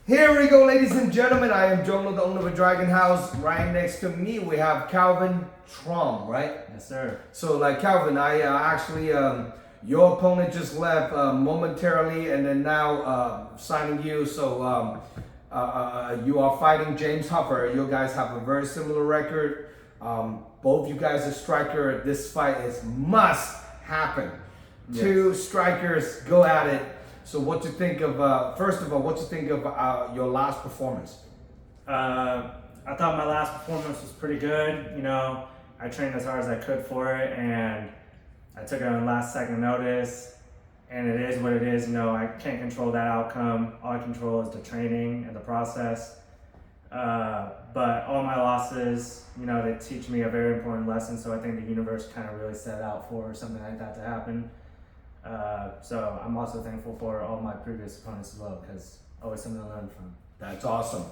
Here we go, ladies and gentlemen. I am Zhong, the owner of a Dragon House. Right next to me, we have Calvin Truong, right? Yes, sir. So, like Calvin, I actually, your opponent just left momentarily, and then now signing you. So, you are fighting James Huffer. You guys have a very similar record. Both you guys are striker. This fight is must happen. Yes. Two strikers go at it. So what you think of, first of all, what you think of your last performance? I thought my last performance was pretty good. You know, I trained as hard as I could for it, and I took it on last second notice, and it is what it is. You know, I can't control that outcome. All I control is the training and the process. But all my losses, you know, they teach me a very important lesson, so I think the universe kind of really set out for something like that to happen. So I'm also thankful for all my previous opponents as well, because always something to learn from. That's awesome.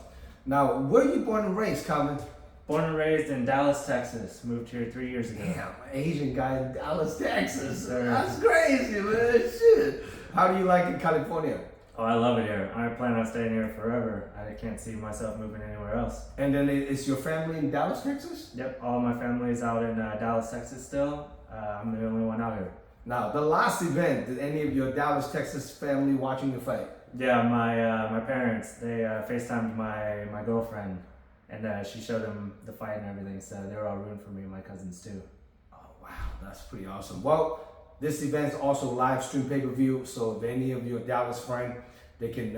Now, where are you born and raised, Calvin? Born and raised in Dallas, Texas. Moved here 3 years ago. Damn, Asian guy in Dallas, Texas. Sir. That's crazy, man. Shit. How do you like it, California? Oh, I love it here. I plan on staying here forever. I can't see myself moving anywhere else. And then is your family in Dallas, Texas? Yep, all my family's out in Dallas, Texas still. I'm the only one out here. Now, the last event, did any of your Dallas, Texas family watching the fight? Yeah, my parents, they FaceTimed my girlfriend, and she showed them the fight and everything, so they were all rooting for me and my cousins too. Oh, wow, that's pretty awesome. Well, this event's also live stream pay-per-view, so if any of your Dallas friends, they can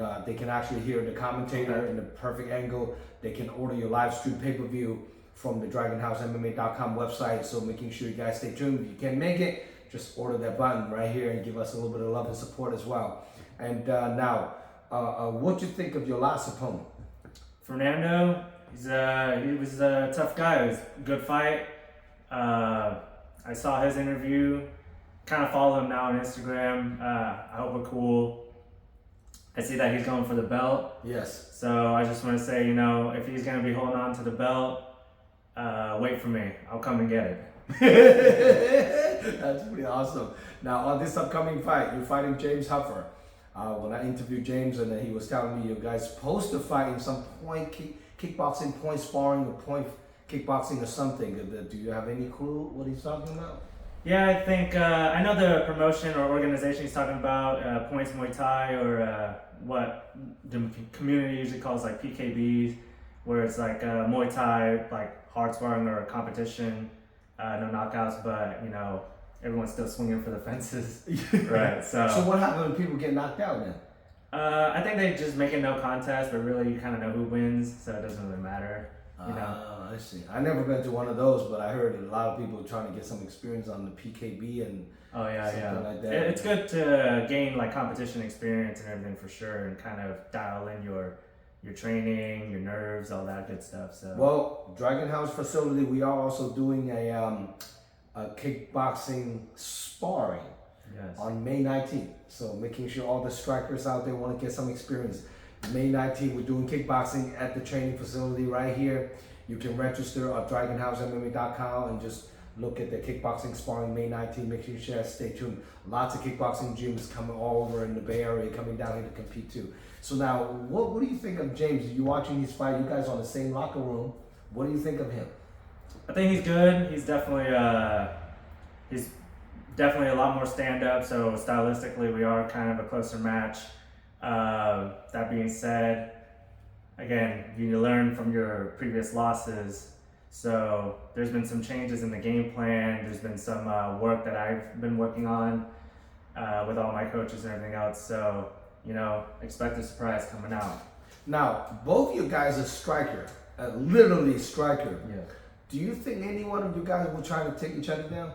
actually hear the commentator in the perfect angle. They can order your live stream pay-per-view from the DragonHouseMMA.com website, so making sure you guys stay tuned. If you can't make it, just order that button right here and give us a little bit of love and support as well. And now, what do you think of your last opponent? Fernando, he was a tough guy. It was a good fight. I saw his interview, kind of follow him now on Instagram. I hope we're cool. I see that he's going for the belt. Yes. So I just want to say, you know, if he's going to be holding on to the belt, wait for me. I'll come and get it. That's pretty awesome. Now, on this upcoming fight, you're fighting James Huffer. When I interviewed James, and he was telling me you guys supposed to fight in some point kickboxing, point sparring, or point kickboxing or something. Do you have any clue what he's talking about? Yeah, I think, I know the promotion or organization he's talking about, Points Muay Thai, or what the community usually calls like PKBs, where it's like Muay Thai, like hard sparring or competition. No knockouts, but you know, everyone's still swinging for the fences. Right. So what happens when people get knocked out then? I think they just make it no contest, but really you kind of know who wins, so it doesn't really matter. You know. I see. I never been to one of those, but I heard a lot of people trying to get some experience on the PKB and something like that. It's good to gain like competition experience and everything for sure, and kind of dial in your training, your nerves, all that good stuff. So well, Dragon House facility, we are also doing a kickboxing sparring on May 19th. So making sure all the strikers out there want to get some experience. May 19th, we're doing kickboxing at the training facility right here. You can register at DragonHouseMMA.com and just look at the kickboxing sparring May 19th. Make sure you stay tuned. Lots of kickboxing gyms coming all over in the Bay Area, coming down here to compete too. So now, what do you think of James? You watching his fight? You guys on the same locker room. What do you think of him? I think he's good. He's definitely a lot more stand-up. So stylistically, we are kind of a closer match. That being said, again, you learn from your previous losses. So there's been some changes in the game plan. There's been some work that I've been working on with all my coaches and everything else. So, you know, expect a surprise coming out. Now, both you guys are striker, literally striker. Yeah. Do you think any one of you guys will try to take each other down?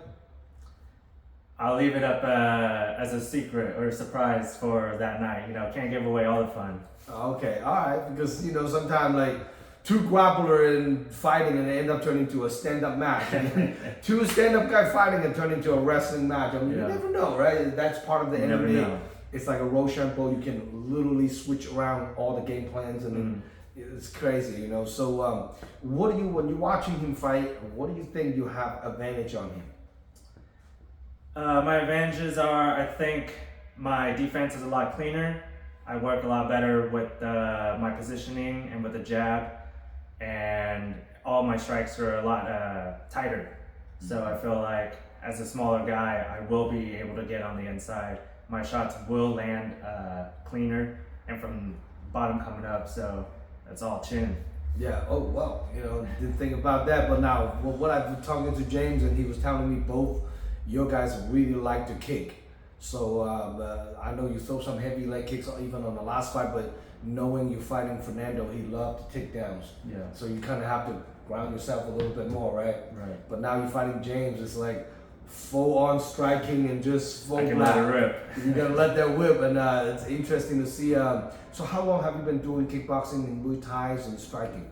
I'll leave it up as a secret or a surprise for that night. You know, can't give away all the fun. Okay, all right, because, you know, sometimes like two grappler and fighting and they end up turning into a stand-up match. And two stand-up guy fighting and turn into a wrestling match. I mean, you never know, right? That's part of the MMA. It's like a Rochambeau. You can literally switch around all the game plans, and it's crazy, you know. So, when you're watching him fight, what do you think you have advantage on him? My advantages are, I think, my defense is a lot cleaner. I work a lot better with my positioning and with the jab, and all my strikes are a lot tighter. So I feel like as a smaller guy, I will be able to get on the inside. My shots will land cleaner and from bottom coming up, so that's all chin. Yeah. Oh well. Didn't think about that. But now, what I've been talking to James, and he was telling me both your guys really like to kick. So I know you throw some heavy leg kicks even on the last fight, but knowing you're fighting Fernando, he loved the takedowns. Yeah. So you kind of have to ground yourself a little bit more, right? Right. But now you're fighting James. It's like full on striking and just full I can blast. let it rip. You're gonna let that whip, and it's interesting to see. So how long have you been doing kickboxing and Muay Thais and striking?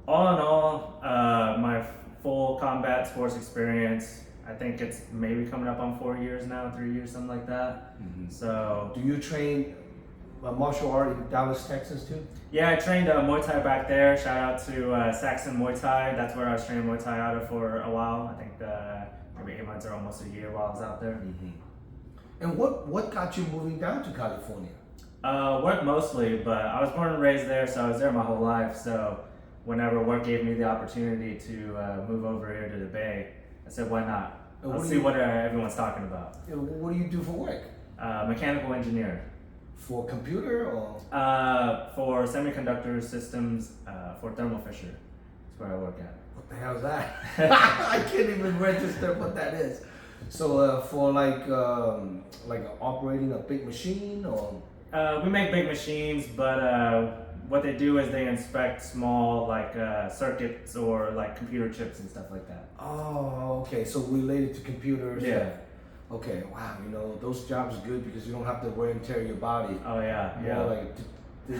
All in all, my full combat sports experience, I think it's maybe coming up on 4 years now, 3 years, something like that. Mm-hmm. So. Do you train martial art in Dallas, Texas too? Yeah, I trained Muay Thai back there. Shout out to Saxon Muay Thai. That's where I was training Muay Thai out of for a while. I think maybe 8 months or almost a year while I was out there. Mm-hmm. And what got you moving down to California? Work mostly, but I was born and raised there, so I was there my whole life. So whenever work gave me the opportunity to move over here to the Bay, I said, why not? Let's see what everyone's talking about. What do you do for work? Mechanical engineer. For computer or? For semiconductor systems for Thermo Fisher. That's where I work at. What the hell is that? I can't even register what that is. So for like operating a big machine or? We make big machines, but what they do is they inspect small circuits or like computer chips and stuff like that. Oh, okay. So related to computers. Yeah. Okay. Wow. Those jobs are good because you don't have to wear and tear your body. Oh yeah. Yeah. Like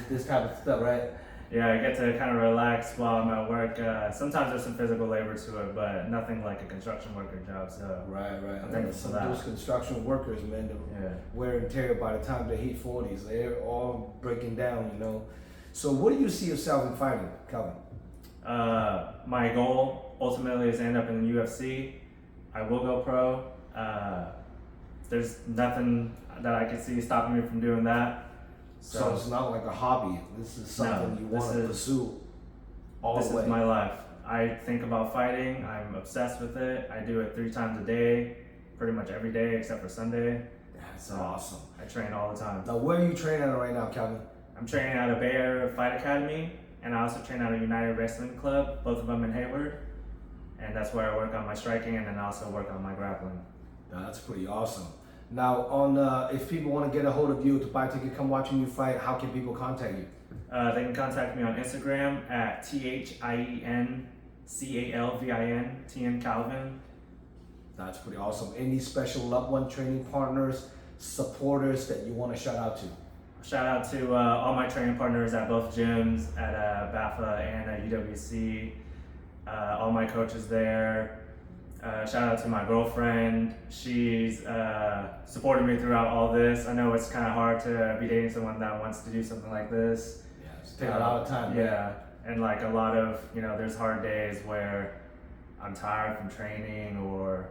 this type of stuff, right? Yeah, I get to kind of relax while I'm at work. Sometimes there's some physical labor to it, but nothing like a construction worker job. So right. I'm thankful for Some that. of those construction workers, man, wear and tear by the time they hit 40s. They're all breaking down, So what do you see yourself in fighting, Calvin? My goal ultimately is to end up in the UFC. I will go pro. There's nothing that I can see stopping me from doing that. So it's not like a hobby. This is something you want to pursue all the way. This is my life. I think about fighting. I'm obsessed with it. I do it 3 times a day, pretty much every day except for Sunday. That's awesome. I train all the time. Now, where are you training at right now, Calvin? I'm training at a Bay Area Fight Academy, and I also train at a United Wrestling Club, both of them in Hayward. And that's where I work on my striking and then also work on my grappling. That's pretty awesome. Now, if people want to get a hold of you to buy a ticket, come watching you fight, how can people contact you? They can contact me on Instagram at THIENCALVIN, TN Calvin. That's pretty awesome. Any special loved one training partners, supporters that you want to shout out to? Shout out to all my training partners at both gyms, at BAFA and at UWC, all my coaches there. Shout out to my girlfriend. She's supported me throughout all this. I know it's kind of hard to be dating someone that wants to do something like this. Yeah, it's taking a lot of time. Yeah, and like a lot of, there's hard days where I'm tired from training or,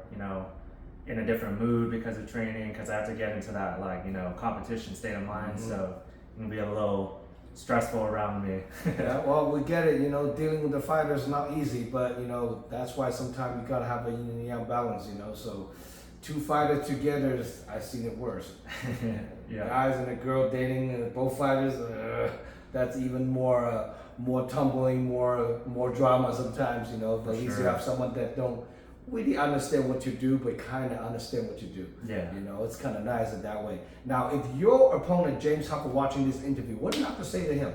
in a different mood because of training, because I have to get into that competition state of mind. Mm-hmm. So it can be a little stressful around me. Yeah, well, we get it. Dealing with the fighters is not easy, but that's why sometimes you gotta have a yin and yang balance. So 2 fighters together, I've seen it worse. Yeah. Guys and a girl dating both fighters, that's even more tumbling, more drama sometimes. But at least you have someone that don't really understand what you do, but kind of understand what you do. Yeah. It's kind of nice in that way. Now, if your opponent, James Hopper, watching this interview, what do you have to say to him?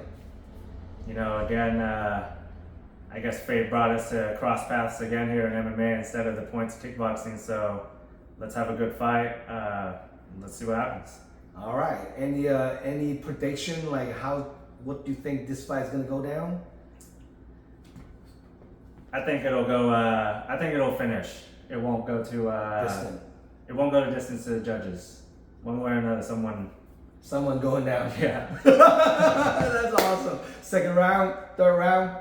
Again, I guess fate brought us to cross paths again here in MMA instead of the points kickboxing. So let's have a good fight. Let's see what happens. All right. Any prediction, what do you think this fight is going to go down? I think it'll go. I think it'll finish. It won't go to distant. It won't go to distance to the judges. One way or another, someone going down. Yeah. That's awesome. Second round, third round.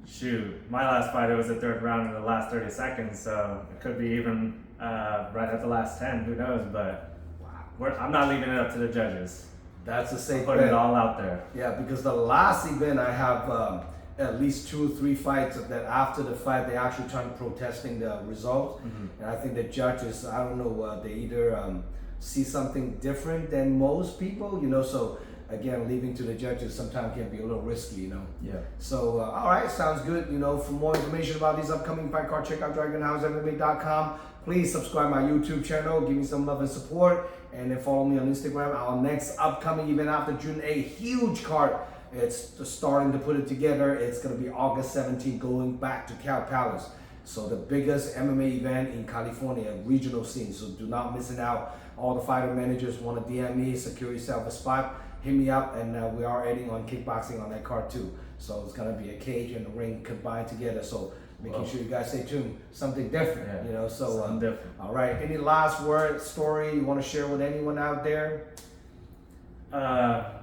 Shoot, my last fight, it was the 3rd round in the last 30 seconds, so it could be even right at the last 10. Who knows? But I'm not leaving it up to the judges. That's a safe Put bet. it all out there. Yeah, because the last event I have at least 2 or 3 fights that after the fight they actually trying protesting the results, and I think the judges, I don't know, they either see something different than most people, you know. So again, leaving to the judges sometimes can be a little risky, you know. Yeah. So all right, sounds good. You know, for more information about these upcoming fight cards, check out DragonHouseMMA.com. Please subscribe my YouTube channel, give me some love and support, and then follow me on Instagram. Our next upcoming event after June 8th, huge card. It's starting to put it together. It's going to be August 17th, going back to Cal Palace. So the biggest MMA event in California, regional scene. So do not miss it out. All the fighter managers want to DM me, secure yourself a spot, hit me up, and we are adding on kickboxing on that card too. So it's going to be a cage and a ring combined together. So making sure you guys stay tuned. Something different, you know. So something different. All right. Any last word, story you want to share with anyone out there?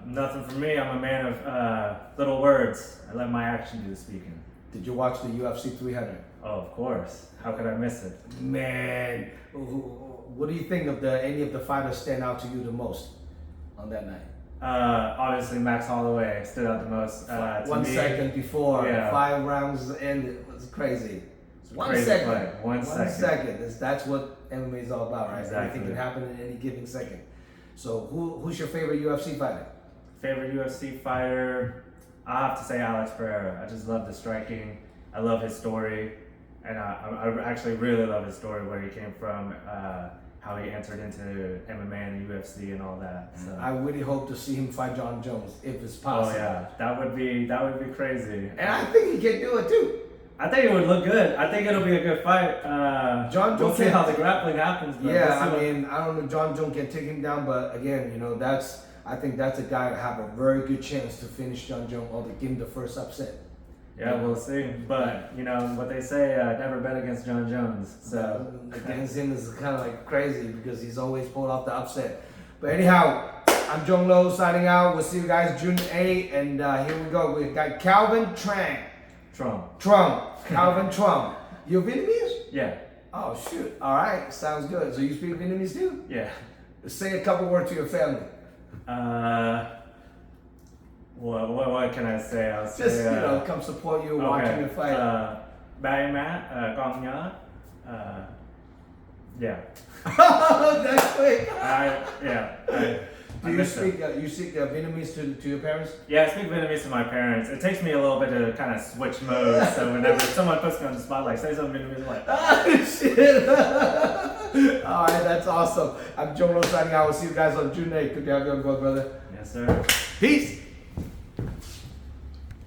Nothing for me. I'm a man of little words. I let my action do the speaking. Did you watch the UFC 300? Oh, of course. How could I miss it? Man, what do you think of any of the fighters stand out to you the most on that night? Obviously Max Holloway stood out the most. To 1 me. second before, Yeah. 5 rounds ended. It was crazy. It's a 1 crazy second. play. 1 second. That's what MMA is all about, right? Exactly. Anything can happen in any given second. So who's your favorite UFC fighter? Favorite UFC fighter? I have to say Alex Pereira. I just love the striking. I love his story. And I actually really love his story, where he came from, how he entered into MMA and UFC and all that. So. I really hope to see him fight John Jones if it's possible. Oh yeah, that would be crazy. And I think he can do it too. I think it would look good. I think it'll be a good fight. John we'll Jones see can- how the grappling happens. But Yeah, I mean, I don't know, John Jones can take him down, but again, you know, I think that's a guy that have a very good chance to finish John Jones or to give him the first upset. yeah, we'll see. But you know what they say, never bet against John Jones. So Against him is kind of like crazy because he's always pulled off the upset. But anyhow, I'm Zhong Lo signing out. We'll see you guys June 8th, and here we go. We've got Calvin Truong. Calvin Truong. You Vietnamese? Yeah. Oh shoot! All right, sounds good. So you speak Vietnamese too? Yeah. Say a couple words to your family. What can I say? I'll say. Just come support you watching the fight. Ba em má, con nhớ. Yeah. That's quick. I Do you miss them. speak Vietnamese to your parents? Yeah, I speak Vietnamese to my parents. It takes me a little bit to kind of switch modes. So whenever someone puts me on the spot, like say something Vietnamese, I'm like, Ah, shit. All right, that's awesome. I'm Zhong Lo signing out. We'll see you guys on June 8th. Good to have you on board, brother. yes, sir. Peace.